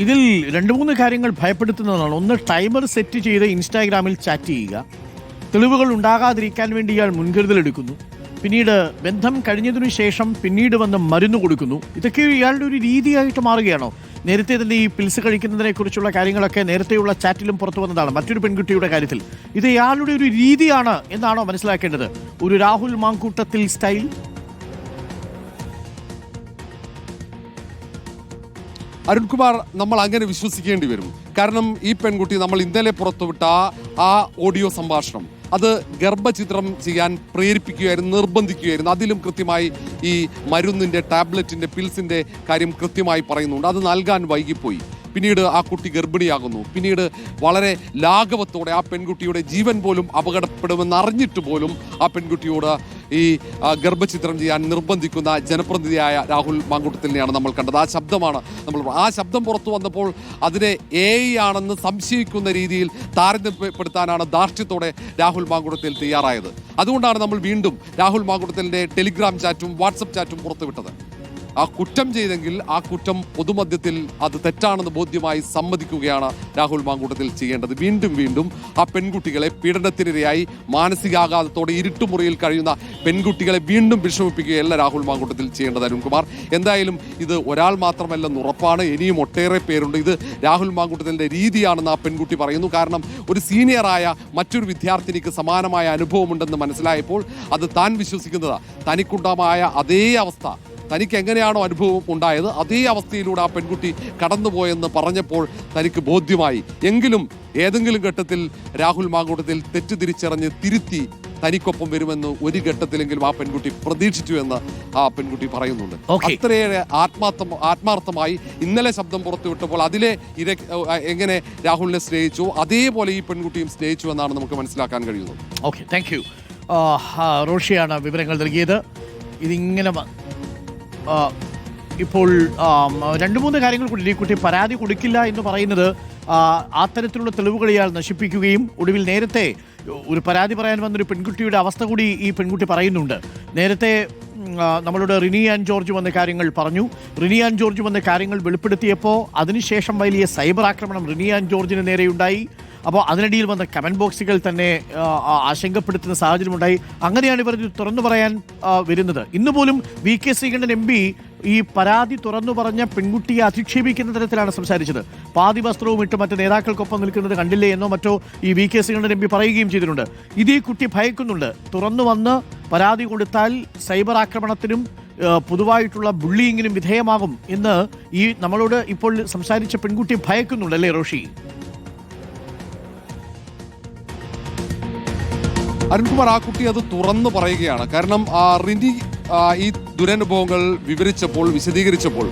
ഇതിൽ രണ്ട് മൂന്ന് കാര്യങ്ങൾ ഭയപ്പെടുത്തുന്നതാണ്. ഒന്ന്, ടൈമർ സെറ്റ് ചെയ്ത് ഇൻസ്റ്റാഗ്രാമിൽ ചാറ്റ് ചെയ്യുക. തെളിവുകൾ ഉണ്ടാകാതിരിക്കാൻ വേണ്ടി ഇയാൾ മുൻകരുതലെടുക്കുന്നു. പിന്നീട് ബന്ധം കഴിഞ്ഞതിനു ശേഷം പിന്നീട് വന്ന് മരുന്ന് കൊടുക്കുന്നു. ഇതൊക്കെ ഇയാളുടെ ഒരു രീതിയായിട്ട് മാറുകയാണോ? നേരത്തെ തന്നെ ഈ പിൽസ് കഴിക്കുന്നതിനെ കുറിച്ചുള്ള കാര്യങ്ങളൊക്കെ നേരത്തെയുള്ള ചാറ്റിലും പുറത്തു വന്നതാണ്. മറ്റൊരു പെൺകുട്ടിയുടെ കാര്യത്തിൽ ഇത് ഇയാളുടെ ഒരു രീതിയാണ് എന്നാണോ മനസ്സിലാക്കേണ്ടത്? ഒരു രാഹുൽ മാങ്കൂട്ടത്തിൽ സ്റ്റൈൽ? അരുൺകുമാർ, നമ്മൾ അങ്ങനെ വിശ്വസിക്കേണ്ടി വരും. കാരണം ഈ പെൺകുട്ടി നമ്മൾ ഇന്നലെ പുറത്തുവിട്ട ആ ഓഡിയോ സംഭാഷണം അത് ഗർഭചിത്രം ചെയ്യാൻ പ്രേരിപ്പിക്കുകയായിരുന്നു, നിർബന്ധിക്കുകയായിരുന്നു. അതിലും കൃത്യമായി ഈ മരുന്നിൻ്റെ, ടാബ്ലറ്റിൻ്റെ, പിൽസിൻ്റെ കാര്യം കൃത്യമായി പറയുന്നുണ്ട്. അത് നൽകാൻ വൈകിപ്പോയി. പിന്നീട് ആ കുട്ടി ഗർഭിണിയാകുന്നു. പിന്നീട് വളരെ ലാഘവത്തോടെ ആ പെൺകുട്ടിയുടെ ജീവൻ പോലും അപകടപ്പെടുമെന്ന് അറിഞ്ഞിട്ട് പോലും ആ പെൺകുട്ടിയോട് ഈ ഗർഭചിത്രം ചെയ്യാൻ നിർബന്ധിക്കുന്ന ജനപ്രതിനിധിയായ രാഹുൽ മാങ്കൂട്ടത്തിനെയാണ് നമ്മൾ കണ്ടത്. ആ ശബ്ദമാണ് ആ ശബ്ദം പുറത്തു വന്നപ്പോൾ അതിനെ AI ആണെന്ന് സംശയിക്കുന്ന രീതിയിൽ താരതമ്യപ്പെടുത്താനാണ് ധാർഷ്ട്യത്തോടെ രാഹുൽ മാങ്കൂട്ടത്തിൽ തയ്യാറായത്. അതുകൊണ്ടാണ് നമ്മൾ വീണ്ടും രാഹുൽ മാങ്കൂട്ടത്തിൻ്റെ ടെലിഗ്രാം ചാറ്റും വാട്സപ്പ് ചാറ്റും പുറത്തുവിട്ടത്. ആ കുറ്റം ചെയ്തെങ്കിൽ ആ കുറ്റം പൊതുമധ്യത്തിൽ അത് തെറ്റാണെന്ന് ബോധ്യമായി സമ്മതിക്കുകയാണ് രാഹുൽ മാങ്കൂട്ടത്തിൽ ചെയ്യേണ്ടത്. വീണ്ടും വീണ്ടും ആ പെൺകുട്ടികളെ പീഡനത്തിനിരയായി മാനസികാഘാതത്തോടെ ഇരുട്ടുമുറിയിൽ കഴിയുന്ന പെൺകുട്ടികളെ വീണ്ടും വിഷമിപ്പിക്കുകയല്ല രാഹുൽ മാങ്കൂട്ടത്തിൽ ചെയ്യേണ്ടത്. അരുൺകുമാർ, എന്തായാലും ഇത് ഒരാൾ മാത്രമല്ലെന്ന് ഉറപ്പാണ്. ഇനിയും ഒട്ടേറെ പേരുണ്ട്. ഇത് രാഹുൽ മാങ്കൂട്ടത്തിൻ്റെ രീതിയാണെന്ന് ആ പെൺകുട്ടി പറയുന്നു. കാരണം ഒരു സീനിയറായ മറ്റൊരു വിദ്യാർത്ഥിനിക്ക് സമാനമായ അനുഭവമുണ്ടെന്ന് മനസ്സിലായപ്പോൾ അത് താൻ വിശ്വസിക്കുന്നത് തനിക്കുണ്ടായ അതേ അവസ്ഥ, തനിക്ക് എങ്ങനെയാണോ അനുഭവം ഉണ്ടായത് അതേ അവസ്ഥയിലൂടെ ആ പെൺകുട്ടി കടന്നുപോയെന്ന് പറഞ്ഞപ്പോൾ തനിക്ക് ബോധ്യമായി. എങ്കിലും ഏതെങ്കിലും ഘട്ടത്തിൽ രാഹുൽ മാങ്കൂട്ടത്തിൽ തെറ്റിദ്ധരിച്ചറിഞ്ഞ് തിരുത്തി തനിക്കൊപ്പം വരുമെന്ന് ഒരു ഘട്ടത്തിലെങ്കിലും ആ പെൺകുട്ടി പ്രതീക്ഷിച്ചു എന്ന് ആ പെൺകുട്ടി പറയുന്നുണ്ട്. അത്രയേറെ ആത്മാർത്ഥമായി ഇന്നലെ ശബ്ദം പുറത്തുവിട്ടപ്പോൾ അതിലെ എങ്ങനെ രാഹുലിനെ സ്നേഹിച്ചു അതേപോലെ ഈ പെൺകുട്ടിയും സ്നേഹിച്ചു എന്നാണ് നമുക്ക് മനസ്സിലാക്കാൻ കഴിയുന്നത്. Okay, thank you. റോഷിയാണ് വിവരങ്ങൾ നൽകിയത്. ഇതിങ്ങനെ ഇപ്പോൾ രണ്ട് മൂന്ന് കാര്യങ്ങൾ കൂടി. ഈ കുട്ടി പരാതി കൊടുക്കില്ല എന്ന് പറയുന്നത് അത്തരത്തിലുള്ള തെളിവുകൾ ഇയാൾ നശിപ്പിക്കുകയും ഒടുവിൽ നേരത്തെ ഒരു പരാതി പറയാൻ വന്നൊരു പെൺകുട്ടിയുടെ അവസ്ഥ കൂടി ഈ പെൺകുട്ടി പറയുന്നുണ്ട്. നേരത്തെ നമ്മളോട് റിനി ആൻഡ് ജോർജ് വന്ന കാര്യങ്ങൾ പറഞ്ഞു. റിനി ആൻഡ് ജോർജ് വന്ന കാര്യങ്ങൾ വെളിപ്പെടുത്തിയപ്പോൾ അതിനുശേഷം വലിയ സൈബർ ആക്രമണം റിനി ആൻഡ് ജോർജിന് നേരെയുണ്ടായി. അപ്പോൾ അതിനിടയിൽ വന്ന കമൻറ്റ് ബോക്സുകൾ തന്നെ ആശങ്കപ്പെടുത്തുന്ന സാഹചര്യമുണ്ടായി. അങ്ങനെയാണ് ഇവർ തുറന്നു പറയാൻ വരുന്നത്. ഇന്ന് പോലും VK ശ്രീകണ്ഠൻ MP ഈ പരാതി തുറന്നു പറഞ്ഞ പെൺകുട്ടിയെ അധിക്ഷേപിക്കുന്ന തരത്തിലാണ് സംസാരിച്ചത്. പാതി വസ്ത്രവും ഇട്ട് മറ്റ് നേതാക്കൾക്കൊപ്പം നിൽക്കുന്നത് കണ്ടില്ലേ എന്നോ മറ്റോ ഈ VK ശ്രീകണ്ഠൻ MP പറയുകയും ചെയ്തിട്ടുണ്ട്. ഇത് ഈ കുട്ടി ഭയക്കുന്നുണ്ട്. തുറന്നു വന്ന് പരാതി കൊടുത്താൽ സൈബർ ആക്രമണത്തിനും പൊതുവായിട്ടുള്ള ബുള്ളിയിങ്ങിനും വിധേയമാകും എന്ന് ഈ നമ്മളോട് ഇപ്പോൾ സംസാരിച്ച പെൺകുട്ടി ഭയക്കുന്നുണ്ട്, അല്ലേ റോഷി? അരുൺകുമാർ, ആ കുട്ടി അത് തുറന്നു പറയുകയാണ്. കാരണം റിനി ഈ ദുരനുഭവങ്ങൾ വിശദീകരിച്ചപ്പോൾ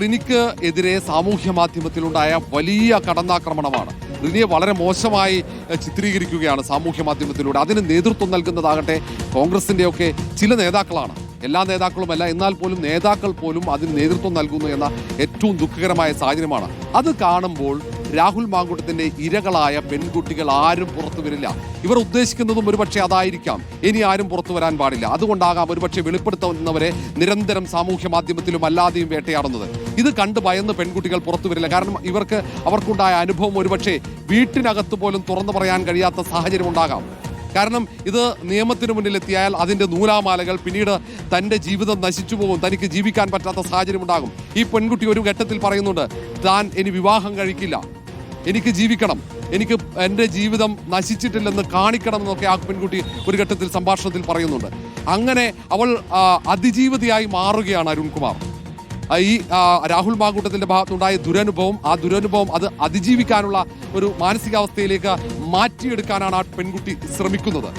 റിനിക്ക് എതിരെ സാമൂഹ്യ മാധ്യമത്തിലുണ്ടായ വലിയ കടന്നാക്രമണമാണ്. റിനിയെ വളരെ മോശമായി ചിത്രീകരിക്കുകയാണ് സാമൂഹ്യ മാധ്യമത്തിലൂടെ. അതിന് നേതൃത്വം നൽകുന്നതാകട്ടെ കോൺഗ്രസിൻ്റെയൊക്കെ ചില നേതാക്കളാണ്. എല്ലാ നേതാക്കളുമല്ല, എന്നാൽ പോലും നേതാക്കൾ പോലും അതിന് നേതൃത്വം നൽകുന്നു എന്ന ഏറ്റവും ദുഃഖകരമായ സാഹചര്യമാണ്. അത് കാണുമ്പോൾ രാഹുൽ മാങ്കൂട്ടത്തിൻ്റെ ഇരകളായ പെൺകുട്ടികൾ ആരും പുറത്തു വരില്ല. ഇവർ ഉദ്ദേശിക്കുന്നതും ഒരുപക്ഷെ അതായിരിക്കാം. ഇനി ആരും പുറത്തു വരാൻ പാടില്ല. അതുകൊണ്ടാകാം ഒരുപക്ഷെ വെളിപ്പെടുത്തുന്നവരെ നിരന്തരം സാമൂഹ്യ മാധ്യമത്തിലും അല്ലാതെയും വേട്ടയാടുന്നത്. ഇത് കണ്ട് ഭയന്ന് പെൺകുട്ടികൾ പുറത്തു വരില്ല. കാരണം അവർക്കുണ്ടായ അനുഭവം ഒരുപക്ഷെ വീട്ടിനകത്ത് പോലും തുറന്നു പറയാൻ കഴിയാത്ത സാഹചര്യം ഉണ്ടാകാം. കാരണം ഇത് നിയമത്തിന് മുന്നിലെത്തിയാൽ അതിൻ്റെ നൂലാമാലകൾ പിന്നീട് തൻ്റെ ജീവിതം നശിച്ചു പോകും. തനിക്ക് ജീവിക്കാൻ പറ്റാത്ത സാഹചര്യം ഉണ്ടാകും. ഈ പെൺകുട്ടി ഒരു ഘട്ടത്തിൽ പറയുന്നുണ്ട്, താൻ ഇനി വിവാഹം കഴിക്കില്ല, എനിക്ക് ജീവിക്കണം, എനിക്ക് എൻ്റെ ജീവിതം നശിച്ചിട്ടില്ലെന്ന് കാണിക്കണം എന്നൊക്കെ ആ പെൺകുട്ടി ഒരു ഘട്ടത്തിൽ സംഭാഷണത്തിൽ പറയുന്നുണ്ട്. അങ്ങനെ അവൾ അതിജീവിതയായി മാറുകയാണ് അരുൺകുമാർ. ഈ രാഹുൽ മാങ്കൂട്ടത്തിൻ്റെ ഭാഗത്തുണ്ടായ ദുരനുഭവം അത് അതിജീവിക്കാനുള്ള ഒരു മാനസികാവസ്ഥയിലേക്ക് മാറ്റിയെടുക്കാനാണ് ആ പെൺകുട്ടി ശ്രമിക്കുന്നത്.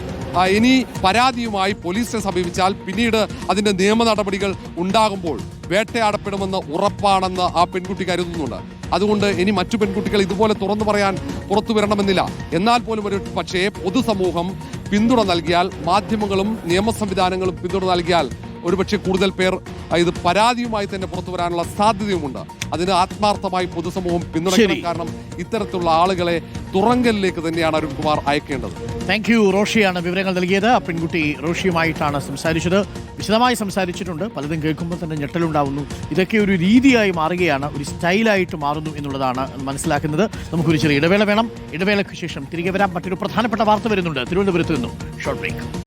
ഇനി പരാതിയുമായി പോലീസിനെ സമീപിച്ചാൽ പിന്നീട് അതിൻ്റെ നിയമ നടപടികൾ ഉണ്ടാകുമ്പോൾ വേട്ടയാടപ്പെടുമെന്ന് ഉറപ്പാണെന്ന് ആ പെൺകുട്ടി കരുതുന്നുണ്ട്. അതുകൊണ്ട് ഇനി മറ്റു പെൺകുട്ടികൾ ഇതുപോലെ തുറന്നു പറയാൻ പുറത്തു വരണമെന്നില്ല. എന്നാൽ പോലും ഒരു പക്ഷേ പൊതുസമൂഹം പിന്തുണ നൽകിയാൽ, മാധ്യമങ്ങളും നിയമ സംവിധാനങ്ങളും പിന്തുണ നൽകിയാൽ ഒരുപക്ഷെ കൂടുതൽ പേർ ഇത് പരാതിയുമായി തന്നെ പുറത്തു വരാനുള്ള സാധ്യതയുമുണ്ട്. അതിന് ആത്മാർത്ഥമായി പൊതുസമൂഹം പിന്തുണയ്ക്കണം. കാരണം ഇത്തരത്തിലുള്ള ആളുകളെ തുറങ്കലിലേക്ക് തന്നെയാണ് അരുൺകുമാർ അയക്കേണ്ടത്. Thank you. റോഷിയാണ് വിവരങ്ങൾ നൽകിയത്. ആ പെൺകുട്ടി റോഷിയുമായിട്ടാണ് സംസാരിച്ചത്. വിശദമായി സംസാരിച്ചിട്ടുണ്ട്. പലതും കേൾക്കുമ്പോൾ തന്നെ ഞെട്ടലുണ്ടാവുന്നു. ഇതൊക്കെ ഒരു രീതിയായി മാറുകയാണ്, ഒരു സ്റ്റൈലായിട്ട് മാറുന്നു എന്നുള്ളതാണ് മനസ്സിലാക്കുന്നത്. നമുക്കൊരു ചെറിയ ഇടവേള വേണം. ഇടവേളയ്ക്ക് ശേഷം തിരികെ വരാം. മറ്റൊരു പ്രധാനപ്പെട്ട വാർത്ത വരുന്നുണ്ട് തിരുവനന്തപുരത്ത് നിന്നും. Short break.